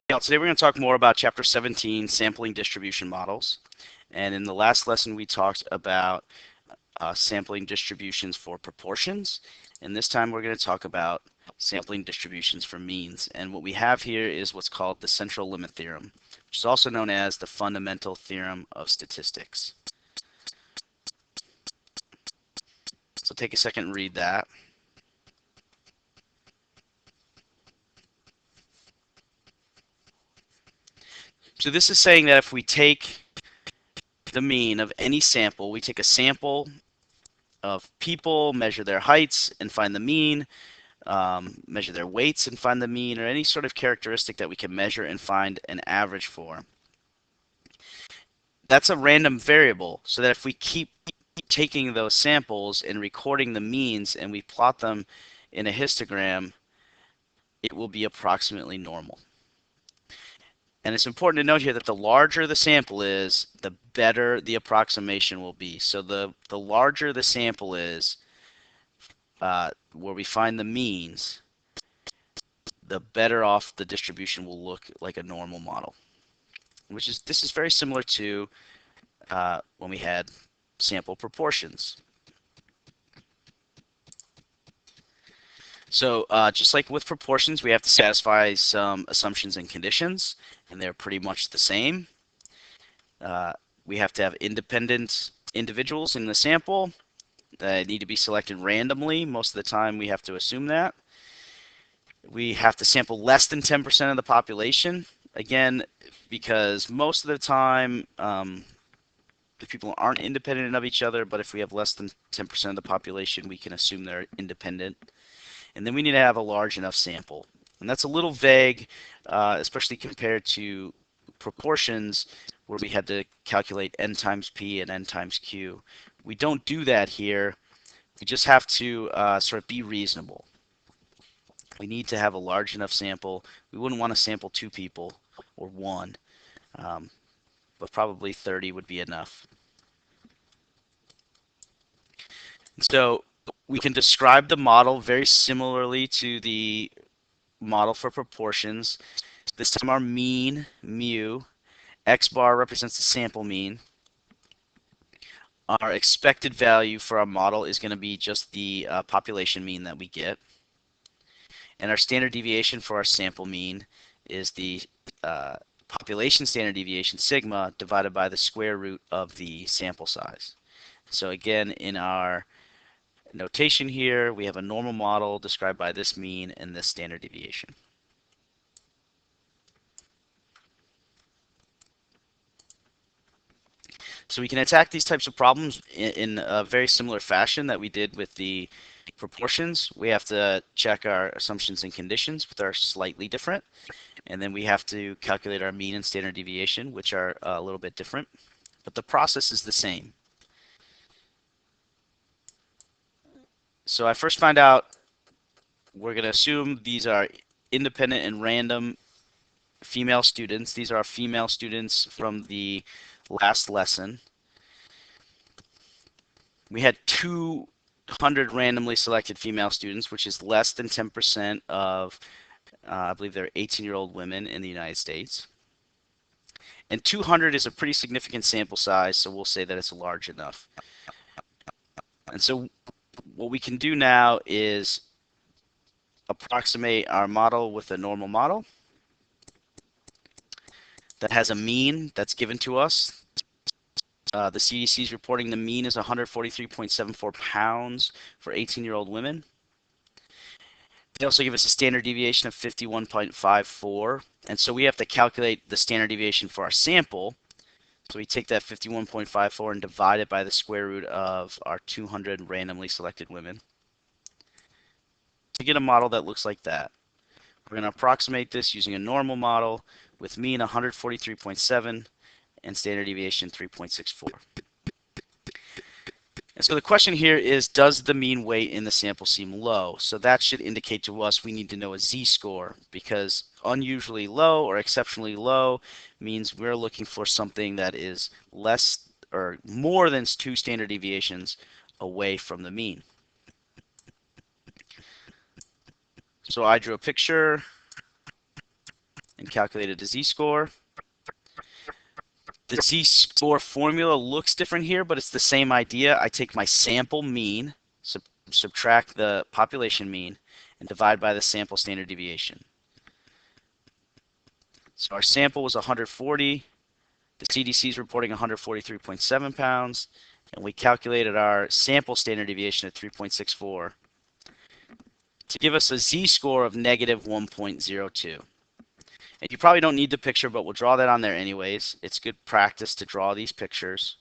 Today we're going to talk more about Chapter 17, Sampling Distribution Models. And in the last lesson we talked about sampling distributions for proportions. And this time we're going to talk about sampling distributions for means. And what we have here is what's called the central limit theorem, which is also known as the fundamental theorem of statistics. So take a second and read that. So this is saying that if we take the mean of any sample, we take a sample of people, measure their heights, and find the mean, measure their weights and find the mean, or any sort of characteristic that we can measure and find an average for. That's a random variable, so that if we keep taking those samples and recording the means and we plot them in a histogram, it will be approximately normal. And it's important to note here that the larger the sample is, the better the approximation will be. So the larger the sample is, where we find the means, the better off the distribution will look like a normal model. This is very similar to when we had sample proportions. So just like with proportions, we have to satisfy some assumptions and conditions, and they're pretty much the same. We have to have independent individuals in the sample that need to be selected randomly. Most of the time we have to assume that. We have to sample less than 10% of the population. Again, because most of the time the people aren't independent of each other, but if we have less than 10% of the population, we can assume they're independent. And then we need to have a large enough sample. And that's a little vague, especially compared to proportions, where we had to calculate n times p and n times q. We don't do that here. We just have to sort of be reasonable. We need to have a large enough sample. We wouldn't want to sample 2 people or 1, but probably 30 would be enough. So we can describe the model very similarly to the model for proportions. This time our mean, mu, x bar represents the sample mean. Our expected value for our model is going to be just the population mean that we get. And our standard deviation for our sample mean is the population standard deviation, sigma, divided by the square root of the sample size. So again, in our notation here, we have a normal model described by this mean and this standard deviation. So we can attack these types of problems in a very similar fashion that we did with the proportions. We have to check our assumptions and conditions, which are slightly different. And then we have to calculate our mean and standard deviation, which are a little bit different. But the process is the same. So I first find out we're going to assume these are independent and random female students. These are our female students from the last lesson. We had 200 randomly selected female students, which is less than 10% of, I believe they're 18-year-old women in the United States. And 200 is a pretty significant sample size, so we'll say that it's large enough. And so what we can do now is approximate our model with a normal model that has a mean that's given to us. The CDC is reporting the mean is 143.74 pounds for 18-year-old women. They also give us a standard deviation of 51.54, and so we have to calculate the standard deviation for our sample. So we take that 51.54 and divide it by the square root of our 200 randomly selected women to get a model that looks like that. We're going to approximate this using a normal model with mean 143.7 and standard deviation 3.64. And so the question here is, does the mean weight in the sample seem low? So that should indicate to us we need to know a z-score, because unusually low or exceptionally low means we're looking for something that is less or more than 2 standard deviations away from the mean. So I drew a picture and calculated a z-score. The z-score formula looks different here, but it's the same idea. I take my sample mean, subtract the population mean, and divide by the sample standard deviation. So our sample was 140. The CDC is reporting 143.7 pounds, and we calculated our sample standard deviation at 3.64 to give us a z-score of negative 1.02. And you probably don't need the picture, but we'll draw that on there anyways. It's good practice to draw these pictures.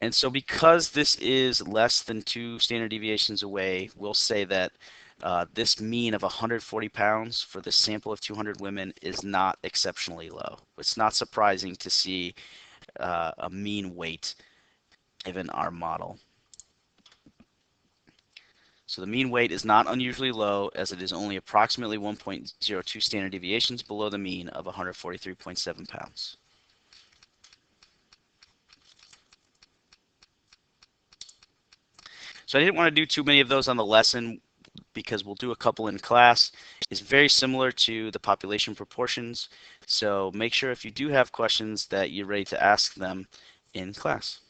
And so because this is less than 2 standard deviations away, we'll say that this mean of 140 pounds for the sample of 200 women is not exceptionally low. It's not surprising to see a mean weight given our model. So the mean weight is not unusually low, as it is only approximately 1.02 standard deviations below the mean of 143.7 pounds. So I didn't want to do too many of those on the lesson because we'll do a couple in class. It's very similar to the population proportions. So make sure if you do have questions that you're ready to ask them in class.